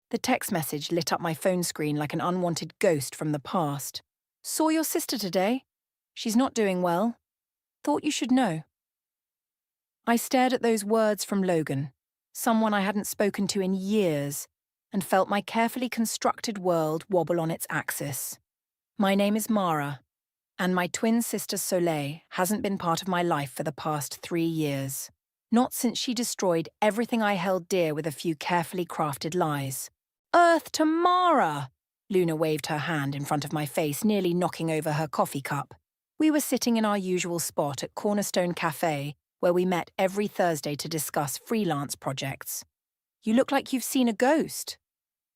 The text message lit up my phone screen like an unwanted ghost from the past. Saw your sister today. She's not doing well. Thought you should know. I stared at those words from Logan, someone I hadn't spoken to in years, and felt my carefully constructed world wobble on its axis. My name is Mara, and my twin sister Soleil hasn't been part of my life for the past 3 years. Not since she destroyed everything I held dear with a few carefully crafted lies. Earth to Mara! Luna waved her hand in front of my face, nearly knocking over her coffee cup. We were sitting in our usual spot at Cornerstone Cafe, where we met every Thursday to discuss freelance projects. You look like you've seen a ghost.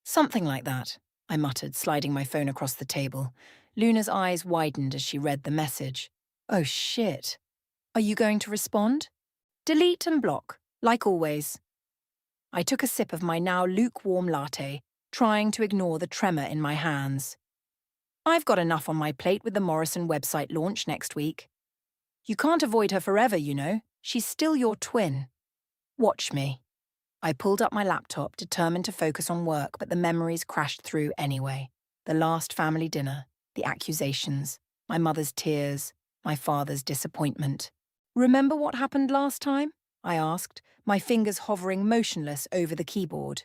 Something like that, I muttered, sliding my phone across the table. Luna's eyes widened as she read the message. Oh shit. Are you going to respond? Delete and block, like always. I took a sip of my now lukewarm latte, trying to ignore the tremor in my hands. I've got enough on my plate with the Morrison website launch next week. You can't avoid her forever, you know. She's still your twin. Watch me. I pulled up my laptop, determined to focus on work, but the memories crashed through anyway. The last family dinner, the accusations, my mother's tears, my father's disappointment. Remember what happened last time? I asked, my fingers hovering motionless over the keyboard.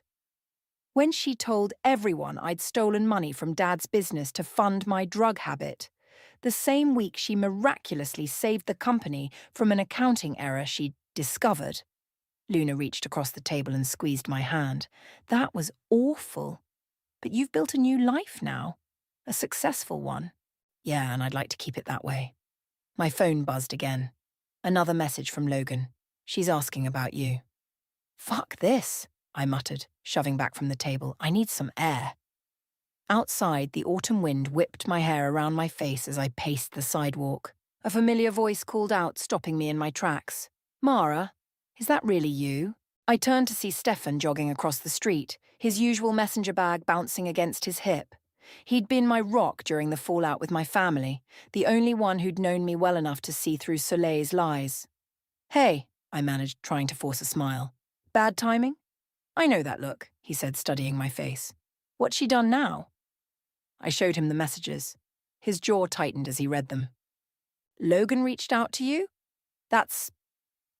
When she told everyone I'd stolen money from Dad's business to fund my drug habit. The same week she miraculously saved the company from an accounting error she'd discovered. Luna reached across the table and squeezed my hand. That was awful. But you've built a new life now. A successful one. Yeah, and I'd like to keep it that way. My phone buzzed again. Another message from Logan. She's asking about you. Fuck this, I muttered, shoving back from the table. I need some air. Outside, the autumn wind whipped my hair around my face as I paced the sidewalk. A familiar voice called out, stopping me in my tracks. Mara, is that really you? I turned to see Stefan jogging across the street, his usual messenger bag bouncing against his hip. He'd been my rock during the fallout with my family, the only one who'd known me well enough to see through Soleil's lies. Hey, I managed, trying to force a smile. Bad timing? I know that look, he said, studying my face. What's she done now? I showed him the messages. His jaw tightened as he read them. Logan reached out to you? That's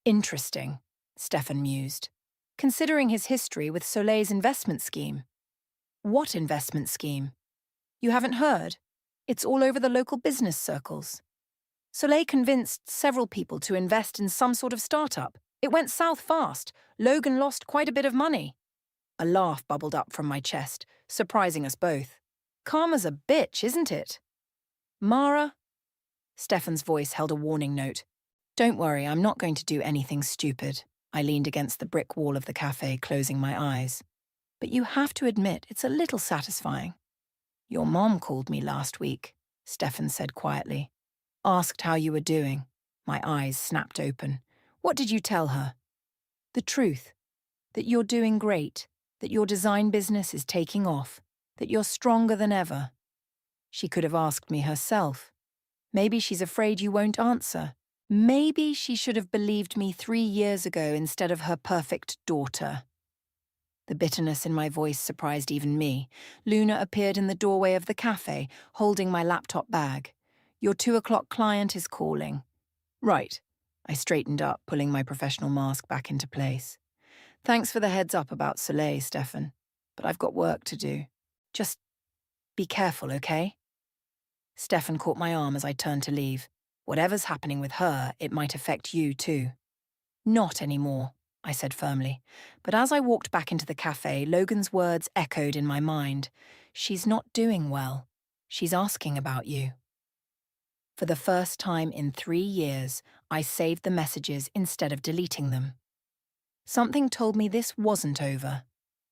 interesting, Stefan mused, considering his history with Soleil's investment scheme. What investment scheme? You haven't heard? It's all over the local business circles. Soleil convinced several people to invest in some sort of startup. It went south fast. Logan lost quite a bit of money. A laugh bubbled up from my chest, surprising us both. Karma's a bitch, isn't it? Mara? Stefan's voice held a warning note. Don't worry, I'm not going to do anything stupid. I leaned against the brick wall of the cafe, closing my eyes. But you have to admit, it's a little satisfying. Your mom called me last week, Stefan said quietly. Asked how you were doing. My eyes snapped open. What did you tell her? The truth. That you're doing great. That your design business is taking off. That you're stronger than ever. She could have asked me herself. Maybe she's afraid you won't answer. Maybe she should have believed me 3 years ago instead of her perfect daughter. The bitterness in my voice surprised even me. Luna appeared in the doorway of the cafe, holding my laptop bag. Your 2 o'clock client is calling. Right. I straightened up, pulling my professional mask back into place. Thanks for the heads up about Soleil, Stefan. But I've got work to do. Just be careful, okay? Stefan caught my arm as I turned to leave. Whatever's happening with her, it might affect you too. Not anymore, I said firmly. But as I walked back into the cafe, Logan's words echoed in my mind. She's not doing well. She's asking about you. For the first time in 3 years, I saved the messages instead of deleting them. Something told me this wasn't over.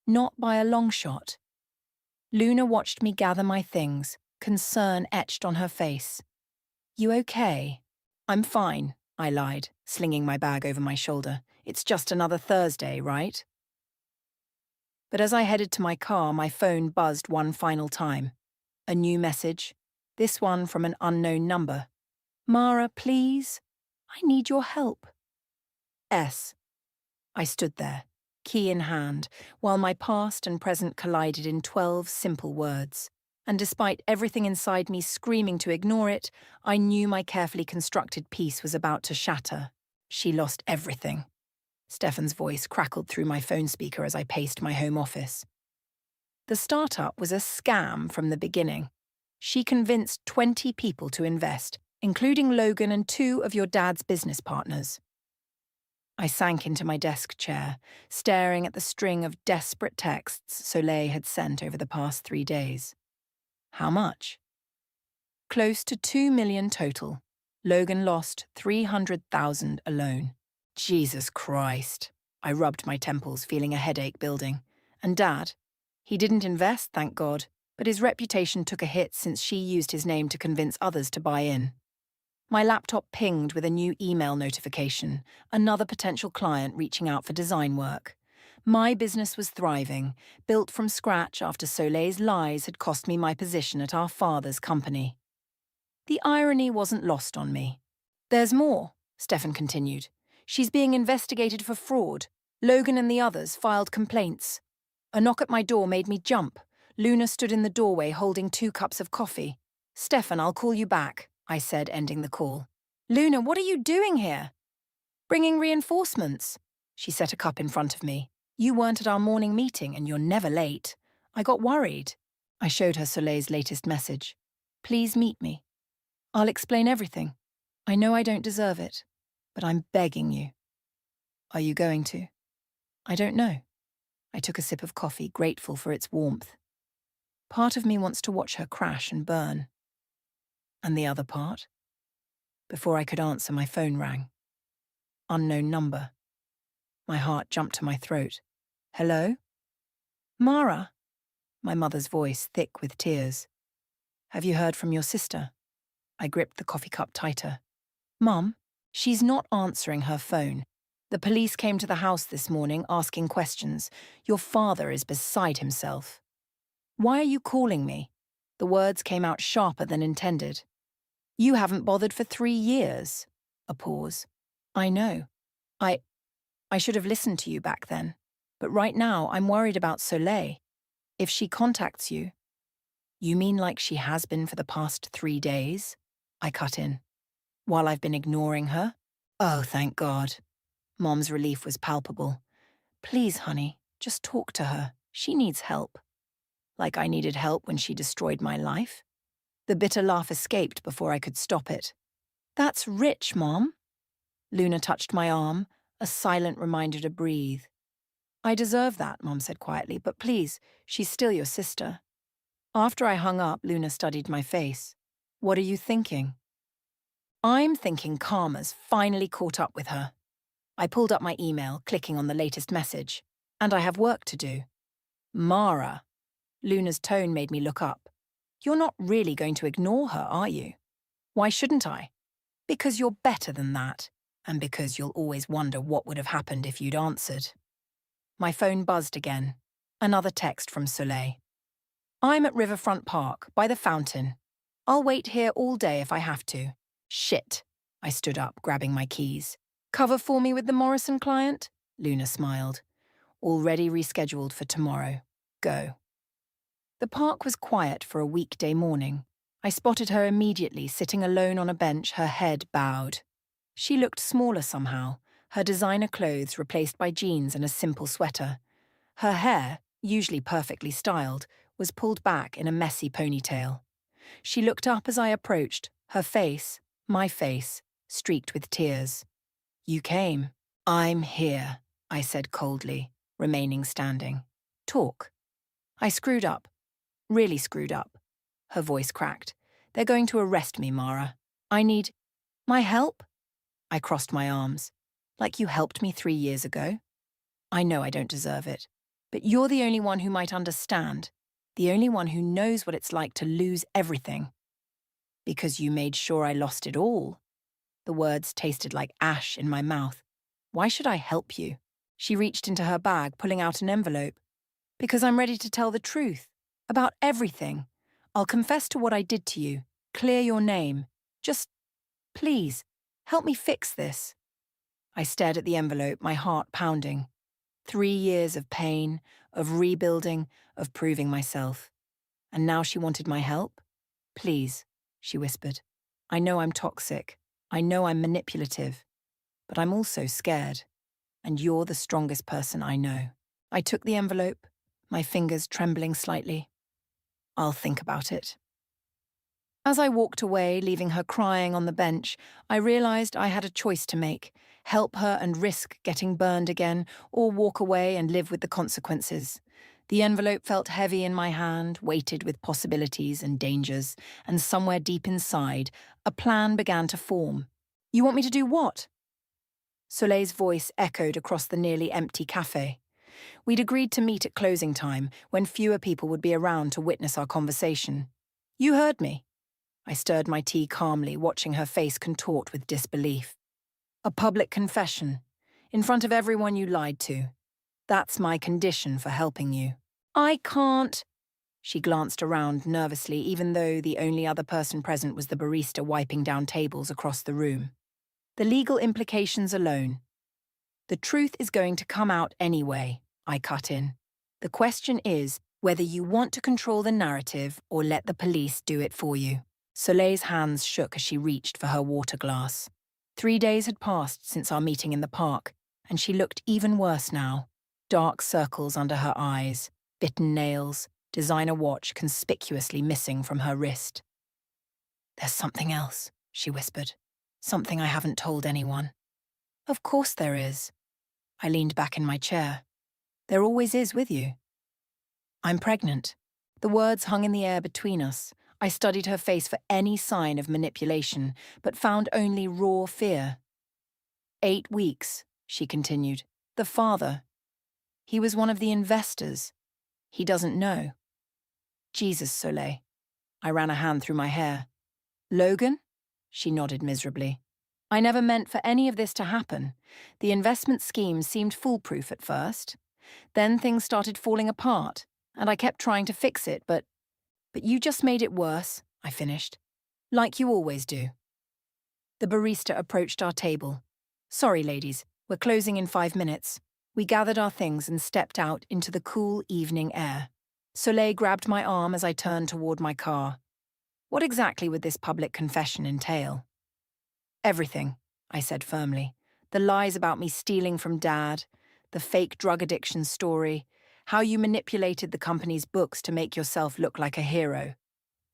Not by a long shot. Luna watched me gather my things, concern etched on her face. You okay? I'm fine, I lied, slinging my bag over my shoulder. It's just another Thursday, right? But as I headed to my car, my phone buzzed one final time. A new message, this one from an unknown number. Mara, please, I need your help. S. I stood there, key in hand, while my past and present collided in 12 simple words. And despite everything inside me screaming to ignore it, I knew my carefully constructed piece was about to shatter. She lost everything. Stefan's voice crackled through my phone speaker as I paced my home office. The startup was a scam from the beginning. She convinced 20 people to invest, including Logan and 2 of your dad's business partners. I sank into my desk chair, staring at the string of desperate texts Soleil had sent over the past 3 days. How much? Close to 2 million total. Logan lost 300,000 alone. Jesus Christ. I rubbed my temples, feeling a headache building. And Dad? He didn't invest, thank God, but his reputation took a hit since she used his name to convince others to buy in. My laptop pinged with a new email notification, another potential client reaching out for design work. My business was thriving, built from scratch after Soleil's lies had cost me my position at our father's company. The irony wasn't lost on me. There's more, Stefan continued. She's being investigated for fraud. Logan and the others filed complaints. A knock at my door made me jump. Luna stood in the doorway holding 2 cups of coffee. Stefan, I'll call you back, I said, ending the call. Luna, what are you doing here? Bringing reinforcements. She set a cup in front of me. You weren't at our morning meeting and you're never late. I got worried. I showed her Soleil's latest message. Please meet me. I'll explain everything. I know I don't deserve it, but I'm begging you. Are you going to? I don't know. I took a sip of coffee, grateful for its warmth. Part of me wants to watch her crash and burn. And the other part? Before I could answer, my phone rang. Unknown number. My heart jumped to my throat. Hello? Mara? My mother's voice, thick with tears. Have you heard from your sister? I gripped the coffee cup tighter. Mum, she's not answering her phone. The police came to the house this morning asking questions. Your father is beside himself. Why are you calling me? The words came out sharper than intended. You haven't bothered for 3 years. A pause. I know. I should have listened to you back then. But right now, I'm worried about Soleil. If she contacts you... You mean like she has been for the past 3 days? I cut in. While I've been ignoring her? Oh, thank God. Mom's relief was palpable. Please, honey, just talk to her. She needs help. Like I needed help when she destroyed my life? The bitter laugh escaped before I could stop it. That's rich, Mom. Luna touched my arm, a silent reminder to breathe. I deserve that, Mom said quietly, but please, she's still your sister. After I hung up, Luna studied my face. What are you thinking? I'm thinking karma's finally caught up with her. I pulled up my email, clicking on the latest message. And I have work to do. Mara. Luna's tone made me look up. You're not really going to ignore her, are you? Why shouldn't I? Because you're better than that, and because you'll always wonder what would have happened if you'd answered. My phone buzzed again. Another text from Soleil. I'm at Riverfront Park, by the fountain. I'll wait here all day if I have to. Shit. I stood up, grabbing my keys. Cover for me with the Morrison client? Luna smiled. Already rescheduled for tomorrow. Go. The park was quiet for a weekday morning. I spotted her immediately, sitting alone on a bench, her head bowed. She looked smaller somehow, her designer clothes replaced by jeans and a simple sweater. Her hair, usually perfectly styled, was pulled back in a messy ponytail. She looked up as I approached, her face, my face, streaked with tears. You came. I'm here, I said coldly, remaining standing. Talk. I screwed up. Really screwed up. Her voice cracked. They're going to arrest me, Mara. I need... My help? I crossed my arms. Like you helped me 3 years ago? I know I don't deserve it. But you're the only one who might understand. The only one who knows what it's like to lose everything. Because you made sure I lost it all. The words tasted like ash in my mouth. Why should I help you? She reached into her bag, pulling out an envelope. Because I'm ready to tell the truth. About everything. I'll confess to what I did to you. Clear your name. Just, please, help me fix this. I stared at the envelope, my heart pounding. 3 years of pain, of rebuilding, of proving myself. And now she wanted my help? Please, she whispered. I know I'm toxic. I know I'm manipulative. But I'm also scared. And you're the strongest person I know. I took the envelope, my fingers trembling slightly. I'll think about it. As I walked away, leaving her crying on the bench, I realized I had a choice to make: help her and risk getting burned again, or walk away and live with the consequences. The envelope felt heavy in my hand, weighted with possibilities and dangers, and somewhere deep inside, a plan began to form. You want me to do what? Soleil's voice echoed across the nearly empty cafe. We'd agreed to meet at closing time, when fewer people would be around to witness our conversation. You heard me. I stirred my tea calmly, watching her face contort with disbelief. A public confession. In front of everyone you lied to. That's my condition for helping you. I can't. She glanced around nervously, even though the only other person present was the barista wiping down tables across the room. The legal implications alone. The truth is going to come out anyway, I cut in. The question is whether you want to control the narrative or let the police do it for you. Soleil's hands shook as she reached for her water glass. 3 days had passed since our meeting in the park, and she looked even worse now. Dark circles under her eyes, bitten nails, designer watch conspicuously missing from her wrist. There's something else, she whispered. Something I haven't told anyone. Of course there is. I leaned back in my chair. There always is with you. I'm pregnant. The words hung in the air between us. I studied her face for any sign of manipulation, but found only raw fear. 8 weeks, she continued. The father. He was one of the investors. He doesn't know. Jesus, Soleil. I ran a hand through my hair. Logan? She nodded miserably. I never meant for any of this to happen. The investment scheme seemed foolproof at first. Then things started falling apart, and I kept trying to fix it, but you just made it worse, I finished. Like you always do. The barista approached our table. Sorry, ladies, we're closing in 5 minutes. We gathered our things and stepped out into the cool evening air. Soleil grabbed my arm as I turned toward my car. What exactly would this public confession entail? Everything, I said firmly. The lies about me stealing from Dad, the fake drug addiction story, how you manipulated the company's books to make yourself look like a hero.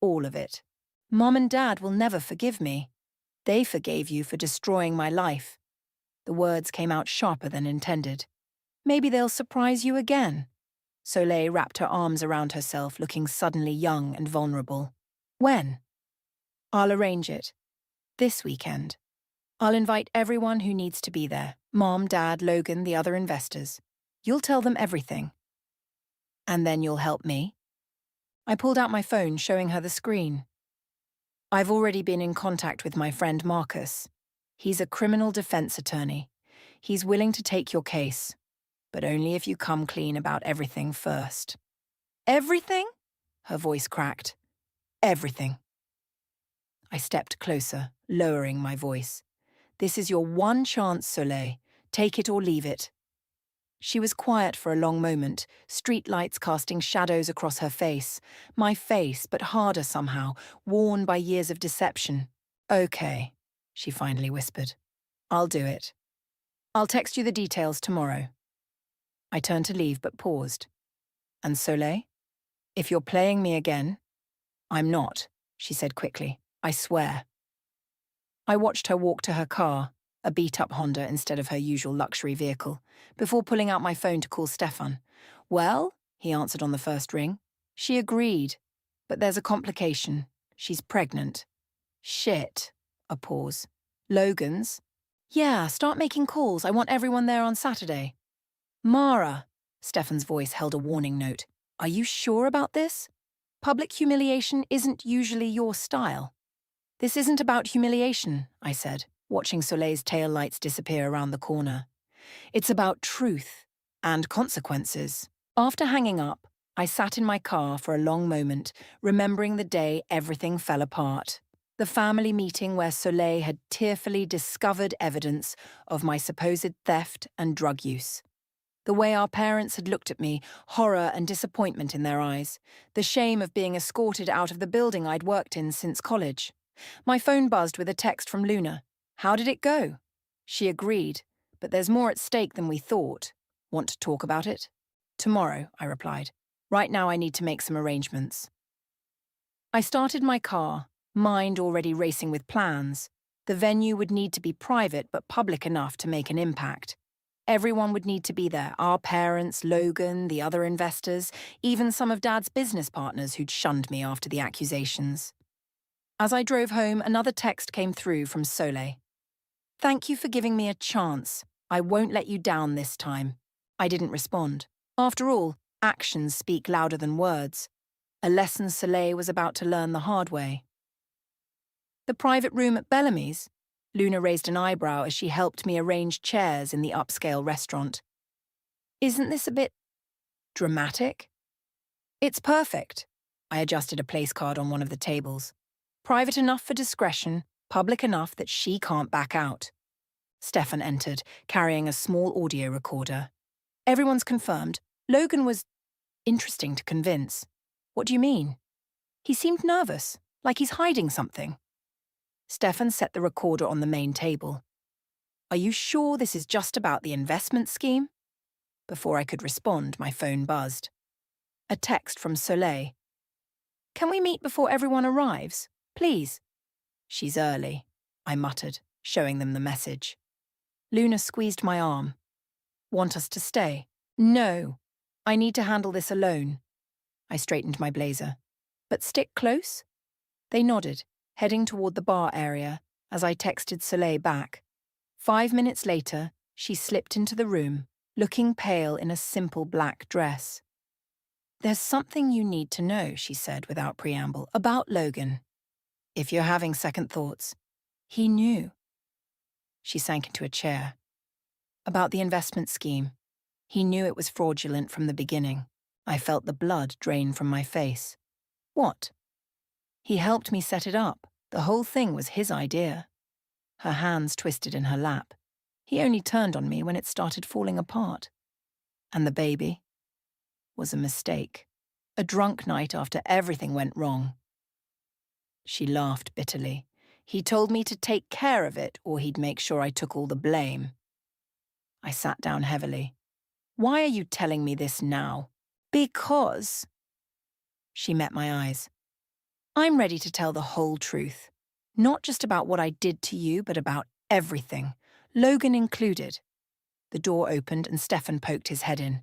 All of it. Mom and Dad will never forgive me. They forgave you for destroying my life. The words came out sharper than intended. Maybe they'll surprise you again. Soleil wrapped her arms around herself, looking suddenly young and vulnerable. When? I'll arrange it. This weekend. I'll invite everyone who needs to be there. Mom, Dad, Logan, the other investors. You'll tell them everything. And then you'll help me? I pulled out my phone, showing her the screen. I've already been in contact with my friend Marcus. He's a criminal defense attorney. He's willing to take your case, but only if you come clean about everything first. Everything? Her voice cracked. Everything. I stepped closer, lowering my voice. This is your one chance, Soleil. Take it or leave it. She was quiet for a long moment, streetlights casting shadows across her face. My face, but harder somehow, worn by years of deception. Okay, she finally whispered. I'll do it. I'll text you the details tomorrow. I turned to leave, but paused. And Soleil? If you're playing me again... I'm not, she said quickly. I swear. I watched her walk to her car, a beat-up Honda instead of her usual luxury vehicle, before pulling out my phone to call Stefan. Well, he answered on the first ring. She agreed. But there's a complication. She's pregnant. Shit. A pause. Logan's? Yeah, start making calls. I want everyone there on Saturday. Mara. Stefan's voice held a warning note. Are you sure about this? Public humiliation isn't usually your style. This isn't about humiliation, I said, watching Soleil's taillights disappear around the corner. It's about truth and consequences. After hanging up, I sat in my car for a long moment, remembering the day everything fell apart. The family meeting where Soleil had tearfully discovered evidence of my supposed theft and drug use. The way our parents had looked at me, horror and disappointment in their eyes, the shame of being escorted out of the building I'd worked in since college. My phone buzzed with a text from Luna. How did it go? She agreed, but there's more at stake than we thought. Want to talk about it? Tomorrow, I replied. Right now I need to make some arrangements. I started my car, mind already racing with plans. The venue would need to be private but public enough to make an impact. Everyone would need to be there, our parents, Logan, the other investors, even some of Dad's business partners who'd shunned me after the accusations. As I drove home, another text came through from Soleil. Thank you for giving me a chance. I won't let you down this time. I didn't respond. After all, actions speak louder than words. A lesson Soleil was about to learn the hard way. The private room at Bellamy's? Luna raised an eyebrow as she helped me arrange chairs in the upscale restaurant. Isn't this a bit dramatic? It's perfect. I adjusted a place card on one of the tables. Private enough for discretion, public enough that she can't back out. Stefan entered, carrying a small audio recorder. Everyone's confirmed. Logan was interesting to convince. What do you mean? He seemed nervous, like he's hiding something. Stefan set the recorder on the main table. Are you sure this is just about the investment scheme? Before I could respond, my phone buzzed. A text from Soleil. Can we meet before everyone arrives? Please. She's early, I muttered, showing them the message. Luna squeezed my arm. Want us to stay? No. I need to handle this alone. I straightened my blazer. But stick close? They nodded, heading toward the bar area as I texted Soleil back. 5 minutes later, she slipped into the room, looking pale in a simple black dress. There's something you need to know, she said without preamble, about Logan. If you're having second thoughts, he knew. She sank into a chair. About the investment scheme. He knew it was fraudulent from the beginning. I felt the blood drain from my face. What? He helped me set it up. The whole thing was his idea. Her hands twisted in her lap. He only turned on me when it started falling apart. And the baby? Was a mistake. A drunk night after everything went wrong. She laughed bitterly. He told me to take care of it or he'd make sure I took all the blame. I sat down heavily. Why are you telling me this now? Because... She met my eyes. I'm ready to tell the whole truth. Not just about what I did to you, but about everything. Logan included. The door opened and Stefan poked his head in.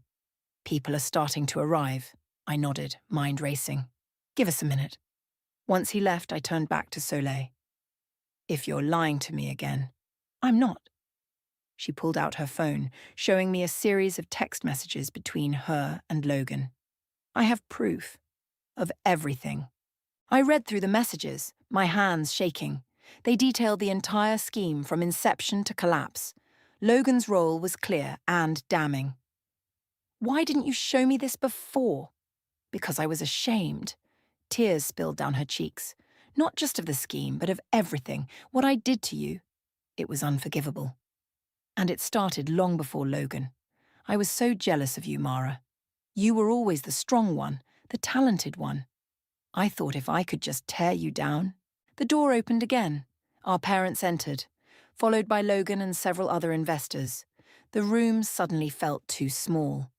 People are starting to arrive. I nodded, mind racing. Give us a minute. Once he left, I turned back to Soleil. If you're lying to me again. I'm not. She pulled out her phone, showing me a series of text messages between her and Logan. I have proof. Of everything. I read through the messages, my hands shaking. They detailed the entire scheme from inception to collapse. Logan's role was clear and damning. Why didn't you show me this before? Because I was ashamed. Tears spilled down her cheeks. Not just of the scheme, but of everything, what I did to you. It was unforgivable. And it started long before Logan. I was so jealous of you, Mara. You were always the strong one, the talented one. I thought if I could just tear you down. The door opened again. Our parents entered, followed by Logan and several other investors. The room suddenly felt too small.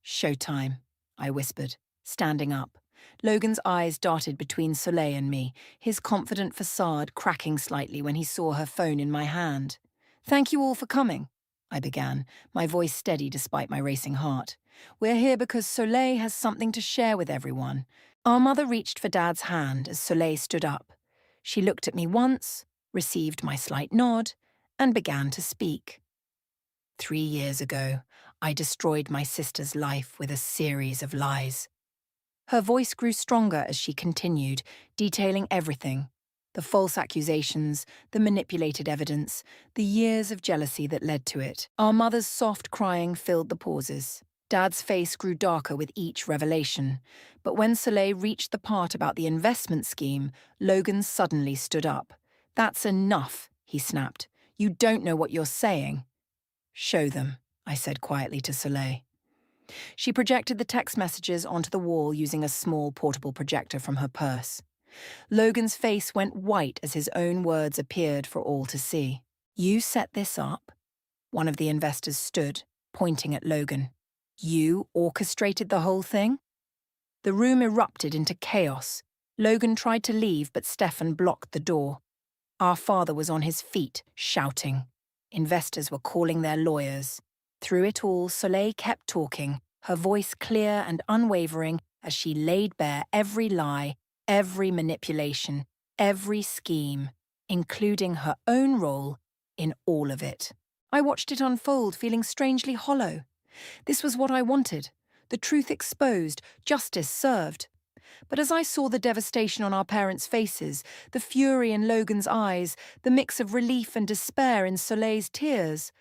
Showtime, I whispered, standing up. Logan's eyes darted between Soleil and me, his confident facade cracking slightly when he saw her phone in my hand. Thank you all for coming, I began, my voice steady despite my racing heart. We're here because Soleil has something to share with everyone. Our mother reached for Dad's hand as Soleil stood up. She looked at me once, received my slight nod, and began to speak. 3 years ago, I destroyed my sister's life with a series of lies. Her voice grew stronger as she continued, detailing everything. The false accusations, the manipulated evidence, the years of jealousy that led to it. Our mother's soft crying filled the pauses. Dad's face grew darker with each revelation. But when Soleil reached the part about the investment scheme, Logan suddenly stood up. That's enough, he snapped. You don't know what you're saying. Show them, I said quietly to Soleil. She projected the text messages onto the wall using a small portable projector from her purse. Logan's face went white as his own words appeared for all to see. "You set this up?" One of the investors stood, pointing at Logan. "You orchestrated the whole thing?" The room erupted into chaos. Logan tried to leave, but Stefan blocked the door. Our father was on his feet, shouting. Investors were calling their lawyers. Through it all, Soleil kept talking, her voice clear and unwavering as she laid bare every lie, every manipulation, every scheme, including her own role in all of it. I watched it unfold, feeling strangely hollow. This was what I wanted. The truth exposed, justice served. But as I saw the devastation on our parents' faces, the fury in Logan's eyes, the mix of relief and despair in Soleil's tears,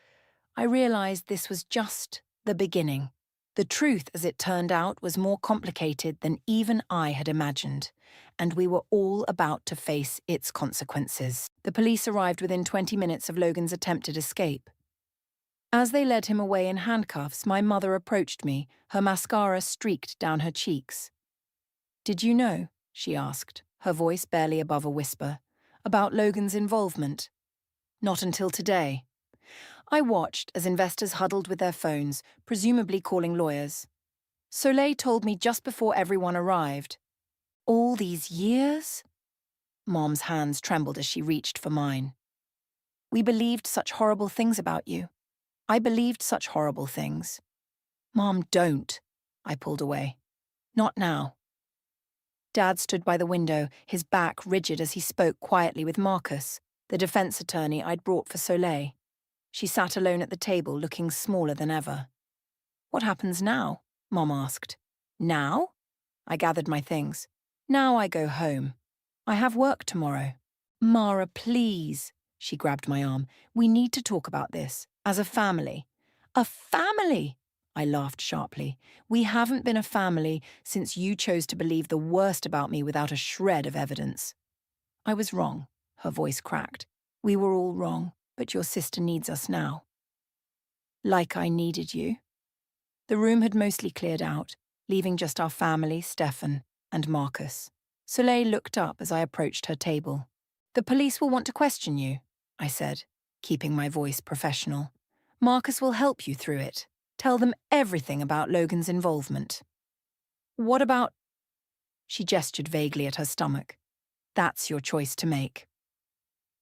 I realized this was just the beginning. The truth, as it turned out, was more complicated than even I had imagined, and we were all about to face its consequences. The police arrived within 20 minutes of Logan's attempted escape. As they led him away in handcuffs, my mother approached me, her mascara streaked down her cheeks. "Did you know," she asked, her voice barely above a whisper, "about Logan's involvement?" "Not until today." I watched as investors huddled with their phones, presumably calling lawyers. Soleil told me just before everyone arrived. "All these years?" Mom's hands trembled as she reached for mine. "We believed such horrible things about you. I believed such horrible things." "Mom, don't." I pulled away. "Not now." Dad stood by the window, his back rigid as he spoke quietly with Marcus, the defense attorney I'd brought for Soleil. She sat alone at the table, looking smaller than ever. "What happens now?" Mom asked. "Now?" I gathered my things. "Now I go home. I have work tomorrow." "Mara, please." She grabbed my arm. "We need to talk about this, as a family." "A family?" I laughed sharply. "We haven't been a family since you chose to believe the worst about me without a shred of evidence." "I was wrong," her voice cracked. "We were all wrong, but your sister needs us now." "Like I needed you." The room had mostly cleared out, leaving just our family, Stefan, and Marcus. Soleil looked up as I approached her table. "The police will want to question you," I said, keeping my voice professional. "Marcus will help you through it. Tell them everything about Logan's involvement." "What about—" She gestured vaguely at her stomach. "That's your choice to make."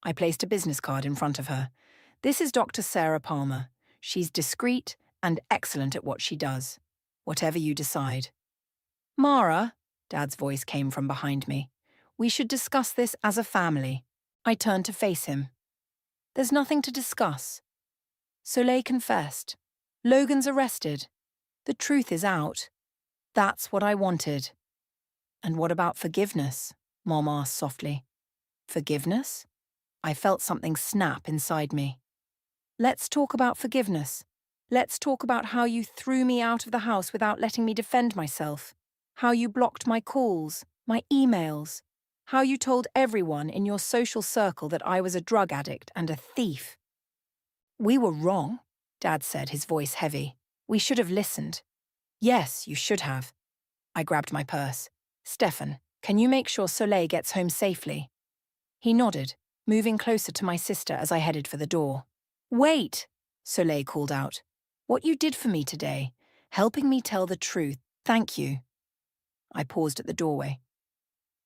I placed a business card in front of her. "This is Dr. Sarah Palmer. She's discreet and excellent at what she does. Whatever you decide." "Mara," Dad's voice came from behind me. "We should discuss this as a family." I turned to face him. "There's nothing to discuss." Soleil confessed. "Logan's arrested. The truth is out. That's what I wanted." "And what about forgiveness?" Mom asked softly. "Forgiveness?" I felt something snap inside me. "Let's talk about forgiveness. Let's talk about how you threw me out of the house without letting me defend myself. How you blocked my calls, my emails. How you told everyone in your social circle that I was a drug addict and a thief." "We were wrong," Dad said, his voice heavy. "We should have listened." "Yes, you should have." I grabbed my purse. "Stefan, can you make sure Soleil gets home safely?" He nodded, moving closer to my sister as I headed for the door. "Wait!" Soleil called out. "What you did for me today, helping me tell the truth, thank you." I paused at the doorway.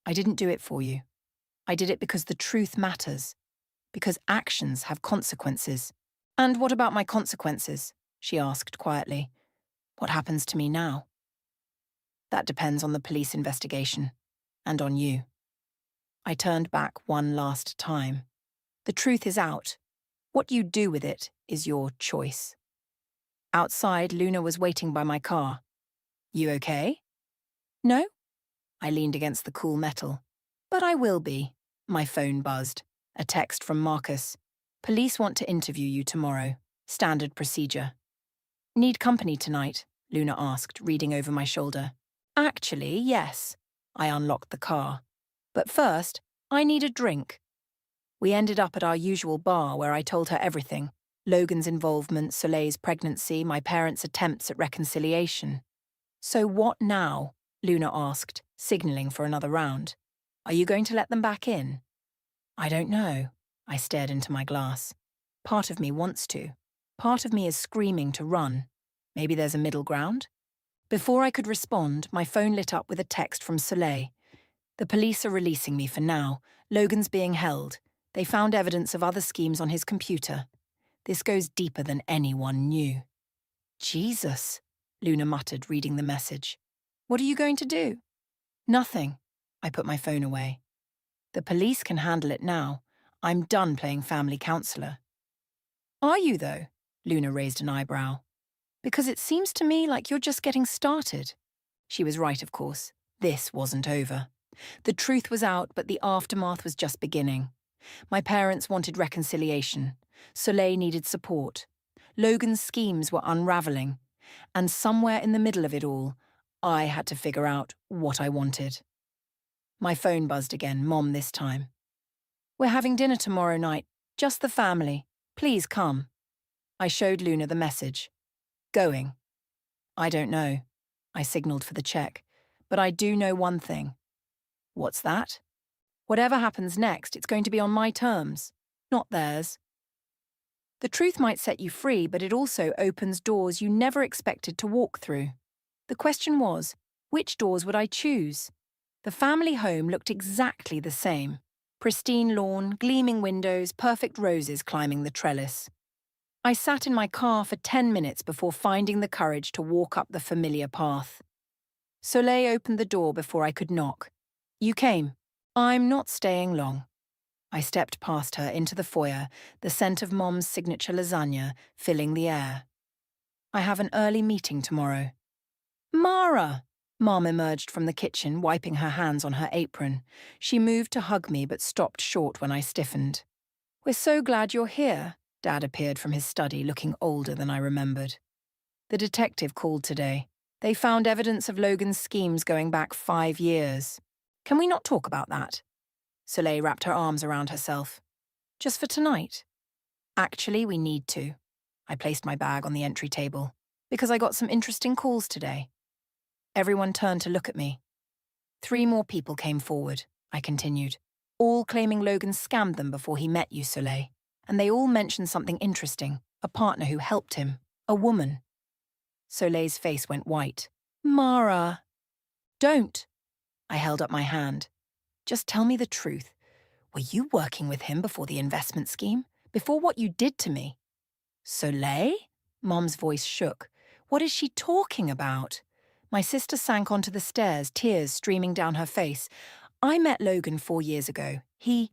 "I didn't do it for you. I did it because the truth matters. Because actions have consequences." "And what about my consequences?" she asked quietly. "What happens to me now?" "That depends on the police investigation. And on you." I turned back one last time. "The truth is out. What you do with it is your choice." Outside, Luna was waiting by my car. "You okay?" "No." I leaned against the cool metal. "But I will be." My phone buzzed. A text from Marcus. "Police want to interview you tomorrow. Standard procedure." "Need company tonight?" Luna asked, reading over my shoulder. "Actually, yes." I unlocked the car. "But first, I need a drink." We ended up at our usual bar where I told her everything. Logan's involvement, Soleil's pregnancy, my parents' attempts at reconciliation. So what now? Luna asked, signalling for another round. Are you going to let them back in? I don't know. I stared into my glass. Part of me wants to. Part of me is screaming to run. Maybe there's a middle ground? Before I could respond, my phone lit up with a text from Soleil. The police are releasing me for now. Logan's being held. They found evidence of other schemes on his computer. This goes deeper than anyone knew. Jesus, Luna muttered, reading the message. What are you going to do? Nothing. I put my phone away. The police can handle it now. I'm done playing family counselor. Are you, though? Luna raised an eyebrow. Because it seems to me like you're just getting started. She was right, of course. This wasn't over. The truth was out, but the aftermath was just beginning. My parents wanted reconciliation. Soleil needed support. Logan's schemes were unraveling. And somewhere in the middle of it all, I had to figure out what I wanted. My phone buzzed again, Mom this time. We're having dinner tomorrow night, just the family. Please come. I showed Luna the message. Going. I don't know. I signaled for the check. But I do know one thing. What's that? Whatever happens next, it's going to be on my terms, not theirs. The truth might set you free, but it also opens doors you never expected to walk through. The question was, which doors would I choose? The family home looked exactly the same. Pristine lawn, gleaming windows, perfect roses climbing the trellis. I sat in my car for 10 minutes before finding the courage to walk up the familiar path. Soleil opened the door before I could knock. You came. I'm not staying long. I stepped past her into the foyer, the scent of Mom's signature lasagna filling the air. I have an early meeting tomorrow. Mara! Mom emerged from the kitchen, wiping her hands on her apron. She moved to hug me but stopped short when I stiffened. We're so glad you're here. Dad appeared from his study, looking older than I remembered. The detective called today. They found evidence of Logan's schemes going back 5 years. Can we not talk about that? Soleil wrapped her arms around herself. Just for tonight? Actually, we need to. I placed my bag on the entry table. Because I got some interesting calls today. Everyone turned to look at me. 3 more people came forward, I continued, all claiming Logan scammed them before he met you, Soleil. And they all mentioned something interesting, a partner who helped him, a woman. Soleil's face went white. Mara. Don't. I held up my hand. Just tell me the truth. Were you working with him before the investment scheme? Before what you did to me? Soleil? Mom's voice shook. What is she talking about? My sister sank onto the stairs, tears streaming down her face. I met Logan 4 years ago. He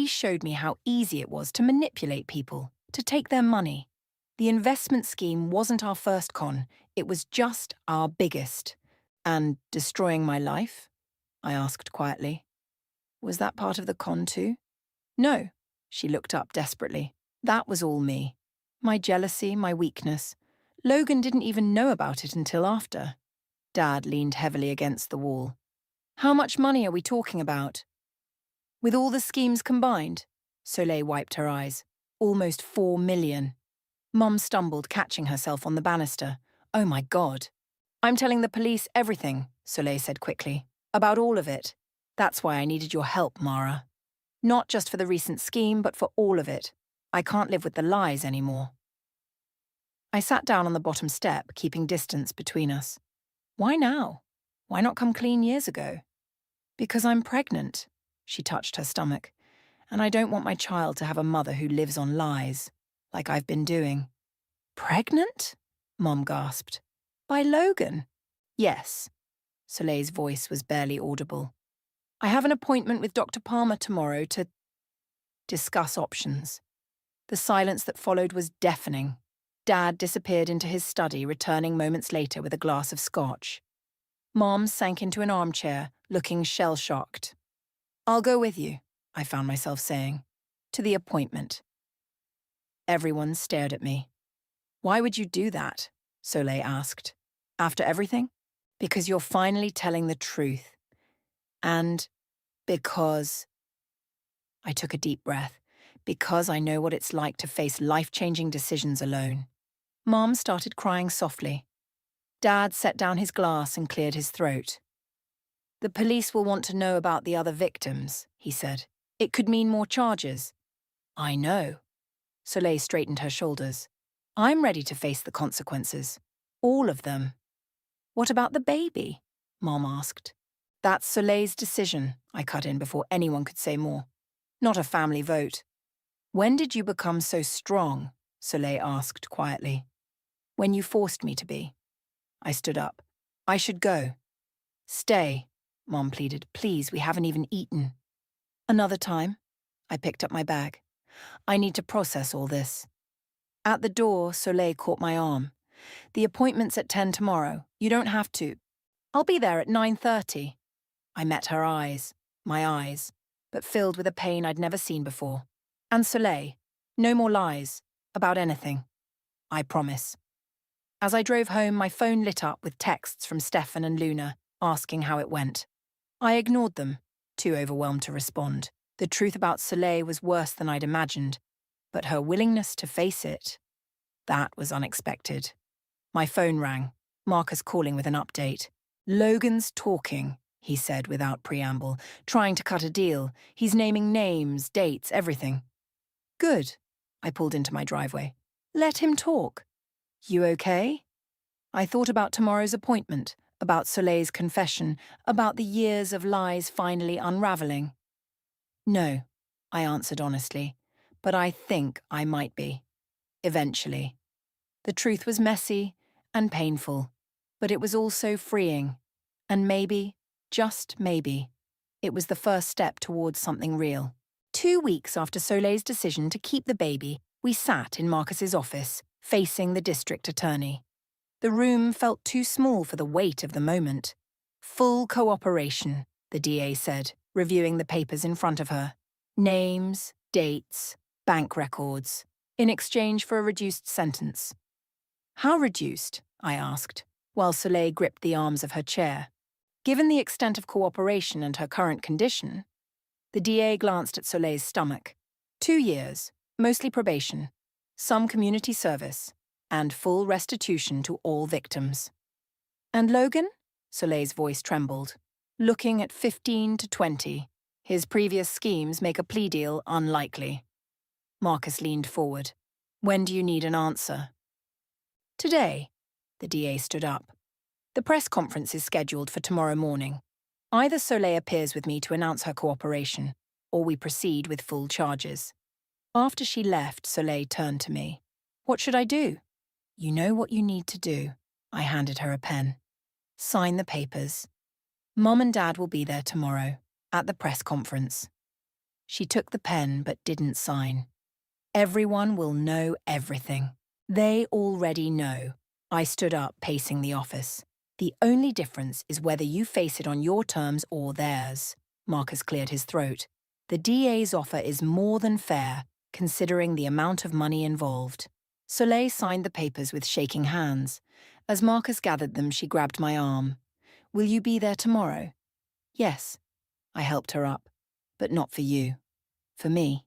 showed me how easy it was to manipulate people, to take their money. The investment scheme wasn't our first con, it was just our biggest. And destroying my life? I asked quietly. Was that part of the con too? No, she looked up desperately. That was all me. My jealousy, my weakness. Logan didn't even know about it until after. Dad leaned heavily against the wall. How much money are we talking about? With all the schemes combined? Soleil wiped her eyes. Almost 4 million. Mom stumbled, catching herself on the banister. Oh my God. I'm telling the police everything, Soleil said quickly. About all of it. That's why I needed your help, Mara. Not just for the recent scheme, but for all of it. I can't live with the lies anymore. I sat down on the bottom step, keeping distance between us. Why now? Why not come clean years ago? Because I'm pregnant, she touched her stomach, and I don't want my child to have a mother who lives on lies, like I've been doing. Pregnant? Mom gasped. By Logan? Yes. Soleil's voice was barely audible. I have an appointment with Dr. Palmer tomorrow to discuss options. The silence that followed was deafening. Dad disappeared into his study, returning moments later with a glass of scotch. Mom sank into an armchair, looking shell-shocked. I'll go with you, I found myself saying, to the appointment. Everyone stared at me. Why would you do that? Soleil asked. After everything? Because you're finally telling the truth. And because... I took a deep breath. Because I know what it's like to face life-changing decisions alone. Mom started crying softly. Dad set down his glass and cleared his throat. The police will want to know about the other victims, he said. It could mean more charges. I know. Soleil straightened her shoulders. I'm ready to face the consequences. All of them. What about the baby? Mom asked. That's Soleil's decision, I cut in before anyone could say more. Not a family vote. When did you become so strong? Soleil asked quietly. When you forced me to be. I stood up. I should go. Stay, Mom pleaded. Please, we haven't even eaten. Another time? I picked up my bag. I need to process all this. At the door, Soleil caught my arm. The appointment's at 10 tomorrow. You don't have to. I'll be there at 9:30. I met her eyes, my eyes, but filled with a pain I'd never seen before. And Soleil, no more lies, about anything. I promise. As I drove home, my phone lit up with texts from Stefan and Luna, asking how it went. I ignored them, too overwhelmed to respond. The truth about Soleil was worse than I'd imagined, but her willingness to face it, that was unexpected. My phone rang, Marcus calling with an update. Logan's talking, he said without preamble, trying to cut a deal. He's naming names, dates, everything. Good. I pulled into my driveway. Let him talk. You okay? I thought about tomorrow's appointment, about Soleil's confession, about the years of lies finally unraveling. No, I answered honestly, but I think I might be. Eventually. The truth was messy and painful, but it was also freeing. And maybe, just maybe, it was the first step towards something real. 2 weeks after Soleil's decision to keep the baby, we sat in Marcus's office, facing the district attorney. The room felt too small for the weight of the moment. Full cooperation, the DA said, reviewing the papers in front of her. Names, dates, bank records, in exchange for a reduced sentence. How reduced? I asked, while Soleil gripped the arms of her chair. Given the extent of cooperation and her current condition, the DA glanced at Soleil's stomach. 2 years, mostly probation, some community service, and full restitution to all victims. And Logan? Soleil's voice trembled. Looking at 15 to 20. His previous schemes make a plea deal unlikely. Marcus leaned forward. When do you need an answer? Today. The DA stood up. The press conference is scheduled for tomorrow morning. Either Soleil appears with me to announce her cooperation, or we proceed with full charges. After she left, Soleil turned to me. What should I do? You know what you need to do. I handed her a pen. Sign the papers. Mom and Dad will be there tomorrow, at the press conference. She took the pen but didn't sign. Everyone will know everything. They already know. I stood up, pacing the office. The only difference is whether you face it on your terms or theirs. Marcus cleared his throat. The DA's offer is more than fair, considering the amount of money involved. Soleil signed the papers with shaking hands. As Marcus gathered them, she grabbed my arm. Will you be there tomorrow? Yes. I helped her up. But not for you. For me.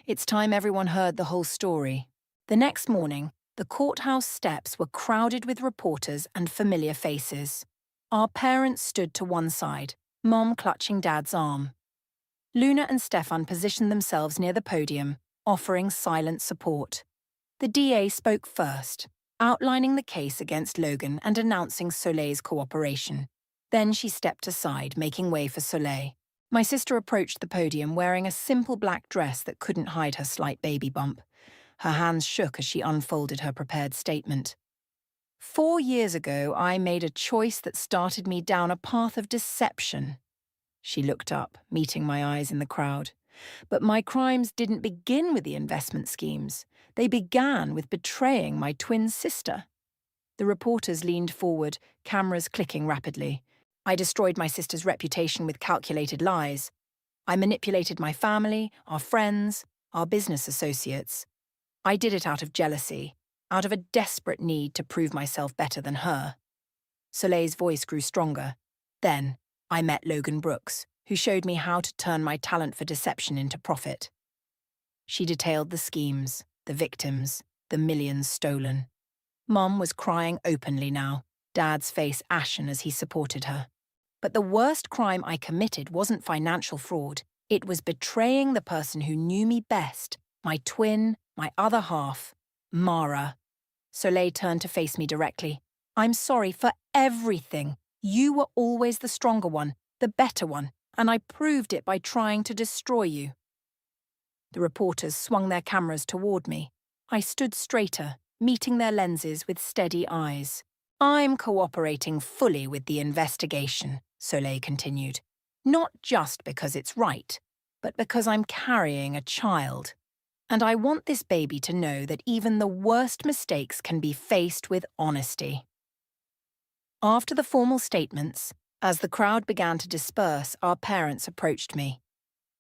It's time everyone heard the whole story. The next morning, the courthouse steps were crowded with reporters and familiar faces. Our parents stood to one side, Mom clutching Dad's arm. Luna and Stefan positioned themselves near the podium, offering silent support. The DA spoke first, outlining the case against Logan and announcing Soleil's cooperation. Then she stepped aside, making way for Soleil. My sister approached the podium wearing a simple black dress that couldn't hide her slight baby bump. Her hands shook as she unfolded her prepared statement. 4 years ago, I made a choice that started me down a path of deception. She looked up, meeting my eyes in the crowd. But my crimes didn't begin with the investment schemes. They began with betraying my twin sister. The reporters leaned forward, cameras clicking rapidly. I destroyed my sister's reputation with calculated lies. I manipulated my family, our friends, our business associates. I did it out of jealousy, out of a desperate need to prove myself better than her. Soleil's voice grew stronger. Then, I met Logan Brooks, who showed me how to turn my talent for deception into profit. She detailed the schemes, the victims, the millions stolen. Mum was crying openly now, Dad's face ashen as he supported her. But the worst crime I committed wasn't financial fraud. It was betraying the person who knew me best, my twin, my other half, Mara. Soleil turned to face me directly. I'm sorry for everything. You were always the stronger one, the better one, and I proved it by trying to destroy you. The reporters swung their cameras toward me. I stood straighter, meeting their lenses with steady eyes. I'm cooperating fully with the investigation, Soleil continued. Not just because it's right, but because I'm carrying a child. And I want this baby to know that even the worst mistakes can be faced with honesty. After the formal statements, as the crowd began to disperse, our parents approached me.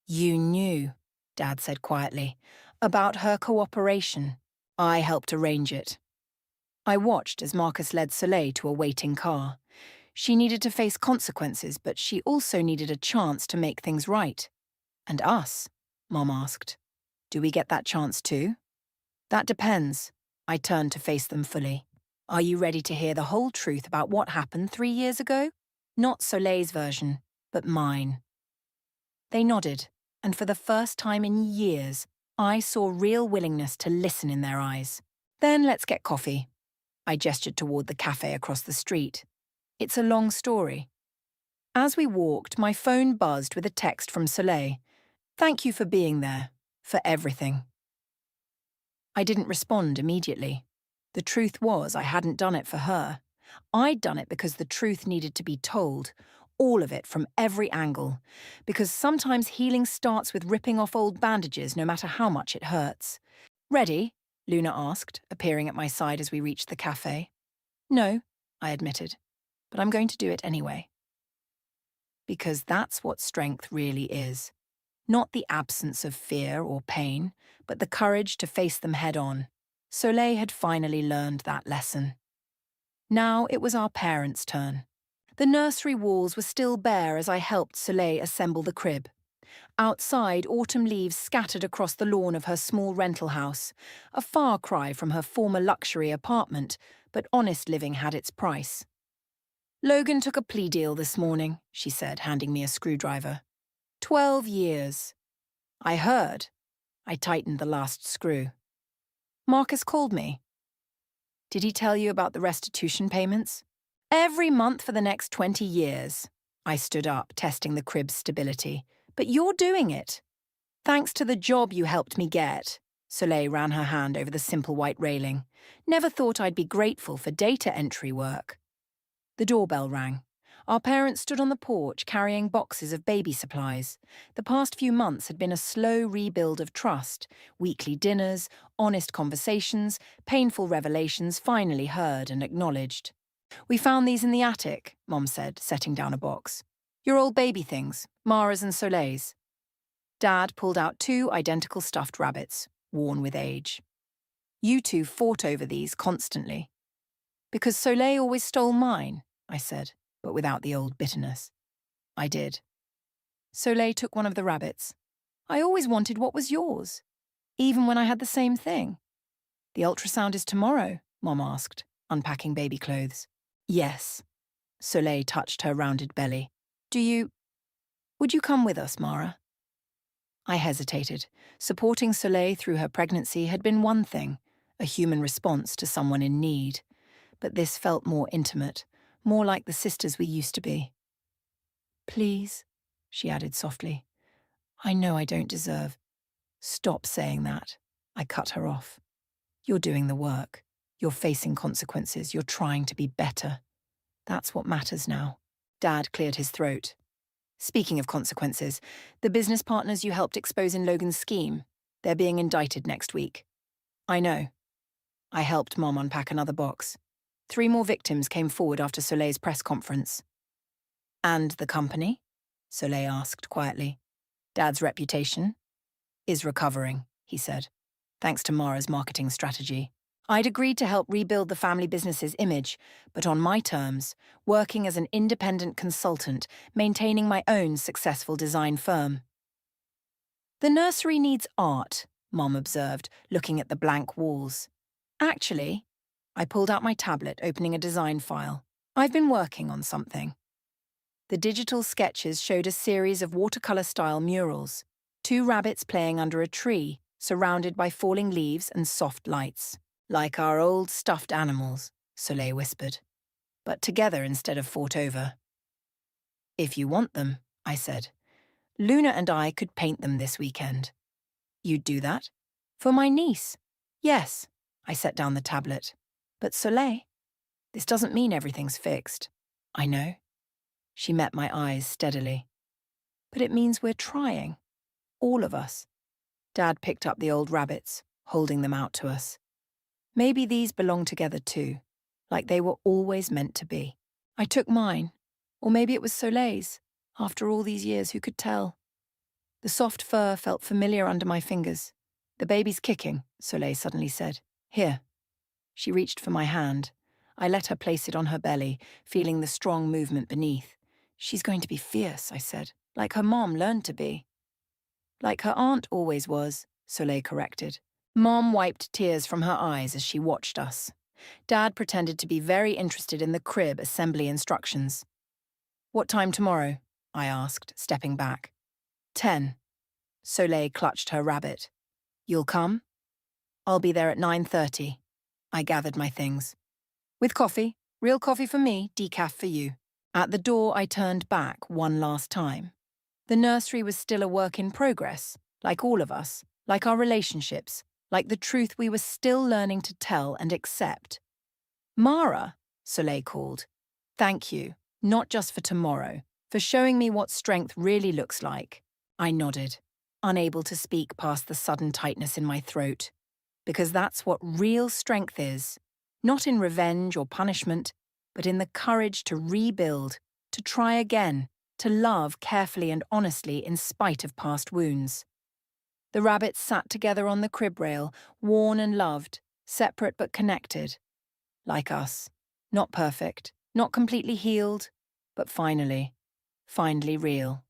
You knew, Dad said quietly, about her cooperation. I helped arrange it. I watched as Marcus led Soleil to a waiting car. She needed to face consequences, but she also needed a chance to make things right. And us? Mom asked. Do we get that chance too? That depends. I turned to face them fully. Are you ready to hear the whole truth about what happened 3 years ago? Not Soleil's version, but mine. They nodded, and for the first time in years, I saw real willingness to listen in their eyes. Then let's get coffee. I gestured toward the cafe across the street. It's a long story. As we walked, my phone buzzed with a text from Soleil. Thank you for being there, for everything. I didn't respond immediately. The truth was I hadn't done it for her. I'd done it because the truth needed to be told, all of it from every angle, because sometimes healing starts with ripping off old bandages no matter how much it hurts. Ready? Luna asked, appearing at my side as we reached the cafe. No, I admitted, but I'm going to do it anyway. Because that's what strength really is. Not the absence of fear or pain, but the courage to face them head-on. Soleil had finally learned that lesson. Now it was our parents' turn. The nursery walls were still bare as I helped Soleil assemble the crib. Outside, autumn leaves scattered across the lawn of her small rental house, a far cry from her former luxury apartment, but honest living had its price. Logan took a plea deal this morning, she said, handing me a screwdriver. 12 years. I heard. I tightened the last screw. Marcus called me. Did he tell you about the restitution payments? Every month for the next 20 years. I stood up, testing the crib's stability. But you're doing it. Thanks to the job you helped me get. Soleil ran her hand over the simple white railing. Never thought I'd be grateful for data entry work. The doorbell rang. Our parents stood on the porch carrying boxes of baby supplies. The past few months had been a slow rebuild of trust. Weekly dinners, honest conversations, painful revelations finally heard and acknowledged. We found these in the attic, Mom said, setting down a box. Your old baby things, Mara's and Soleil's. Dad pulled out 2 identical stuffed rabbits, worn with age. You two fought over these constantly. Because Soleil always stole mine, I said, but without the old bitterness. I did. Soleil took one of the rabbits. I always wanted what was yours, even when I had the same thing. The ultrasound is tomorrow, Mom asked, unpacking baby clothes. Yes. Soleil touched her rounded belly. Would you come with us, Mara? I hesitated. Supporting Soleil through her pregnancy had been one thing, a human response to someone in need. But this felt more intimate, more like the sisters we used to be. Please, she added softly. I know I don't deserve. Stop saying that. I cut her off. You're doing the work. You're facing consequences. You're trying to be better. That's what matters now. Dad cleared his throat. Speaking of consequences, the business partners you helped expose in Logan's scheme, they're being indicted next week. I know. I helped Mom unpack another box. 3 more victims came forward after Soleil's press conference. And the company? Soleil asked quietly. Dad's reputation is recovering, he said, thanks to Mara's marketing strategy. I'd agreed to help rebuild the family business's image, but on my terms, working as an independent consultant, maintaining my own successful design firm. The nursery needs art, Mom observed, looking at the blank walls. Actually, I pulled out my tablet, opening a design file. I've been working on something. The digital sketches showed a series of watercolor-style murals, two rabbits playing under a tree, surrounded by falling leaves and soft lights. Like our old stuffed animals, Soleil whispered, but together instead of fought over. If you want them, I said. Luna and I could paint them this weekend. You'd do that? For my niece? Yes. I set down the tablet. But Soleil, this doesn't mean everything's fixed. I know. She met my eyes steadily. But it means we're trying. All of us. Dad picked up the old rabbits, holding them out to us. Maybe these belong together too, like they were always meant to be. I took mine, or maybe it was Soleil's. After all these years, who could tell? The soft fur felt familiar under my fingers. The baby's kicking, Soleil suddenly said. Here. She reached for my hand. I let her place it on her belly, feeling the strong movement beneath. She's going to be fierce, I said, like her mom learned to be. Like her aunt always was, Soleil corrected. Mom wiped tears from her eyes as she watched us. Dad pretended to be very interested in the crib assembly instructions. What time tomorrow? I asked, stepping back. 10. Soleil clutched her rabbit. You'll come? I'll be there at 9:30. I gathered my things. With coffee. Real coffee for me, decaf for you. At the door, I turned back one last time. The nursery was still a work in progress, like all of us, like our relationships, like the truth we were still learning to tell and accept. Mara, Soleil called. Thank you, not just for tomorrow, for showing me what strength really looks like. I nodded, unable to speak past the sudden tightness in my throat. Because that's what real strength is, not in revenge or punishment, but in the courage to rebuild, to try again, to love carefully and honestly in spite of past wounds. The rabbits sat together on the crib rail, worn and loved, separate but connected. Like us. Not perfect, not completely healed, but finally real.